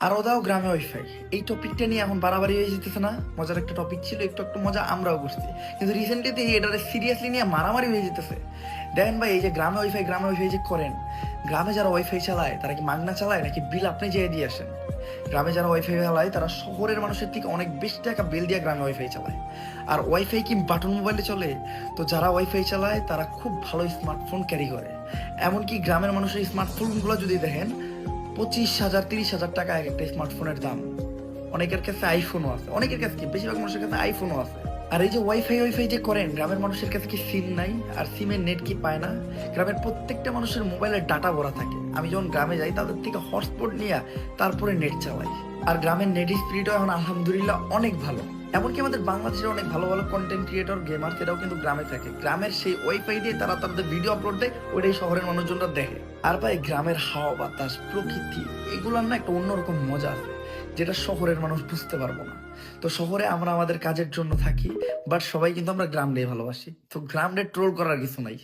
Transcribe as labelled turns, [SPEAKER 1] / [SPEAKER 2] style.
[SPEAKER 1] আরো দাও গ্রামে ওয়াইফাই, এই টপিকটা নিয়ে এখন বাড়াবাড়ি হয়ে যেতেছে না? মজার একটা টপিক ছিল, একটু একটু মজা আমরাও করছি, কিন্তু রিসেন্টলি দেখি এটারে সিরিয়াসলি নিয়ে মারামারি হয়ে যেতেছে। দেখেন ভাই, এই যে গ্রামে ওয়াইফাই যে করেন, গ্রামে যারা ওয়াইফাই চালায় তারা কি মাগনা চালায় নাকি বিল আপনি যেয়ে দিয়ে আসেন? গ্রামে যারা ওয়াইফাই চালায় তারা শহরের মানুষের থেকে অনেক বেশি টাকা বিল দিয়ে গ্রামে ওয়াইফাই চালায়। আর ওয়াইফাই কি বাটন মোবাইলে চলে? তো যারা ওয়াইফাই চালায় তারা খুব ভালো স্মার্টফোন ক্যারি করে। এমনকি গ্রামের মানুষের স্মার্টফোনগুলো যদি দেখেন, 25,000 30,000 টাকা এক একটা স্মার্টফোনের দাম। অনেকের কাছে আইফোনও আছে, অনেকের কাছে কি বেশিরভাগ মানুষের কাছে আইফোনও আছে। আর এই যে ওয়াইফাই যে করেন, গ্রামের মানুষের কাছে কি সিম নাই? আর সিমের নেট কি পায় না? গ্রামের প্রত্যেকটা মানুষের মোবাইলে ডাটা ভরা থাকে। আমি যখন গ্রামে যাই তাদের থেকে হটস্পট নিয়ে তারপরে নেট চালাই। আর গ্রামের নেট স্পিডও এখন আলহামদুলিল্লাহ অনেক ভালো। এমনকি আমাদের বাংলাদেশের অনেক ভালো ভালো কন্টেন্ট ক্রিয়েটর গেমার সেটাও কিন্তু গ্রামে থাকে। গ্রামের সেই ওয়াইফাই দিয়ে তারা তাদের ভিডিও আপলোড দেয়, ওইটাই শহরের মানুষজনরা দেখে। আর ভাই, গ্রামের হাওয়া বাতাস প্রকৃতি এগুলোর না একটা অন্যরকম মজা আছে, যেটা শহরের মানুষ বুঝতে পারবো না। তো শহরে আমরা আমাদের কাজের জন্য থাকি, বাট সবাই কিন্তু আমরা গ্রামটাই ভালোবাসি। তো গ্রামটা ট্রোল করার কিছু নাই।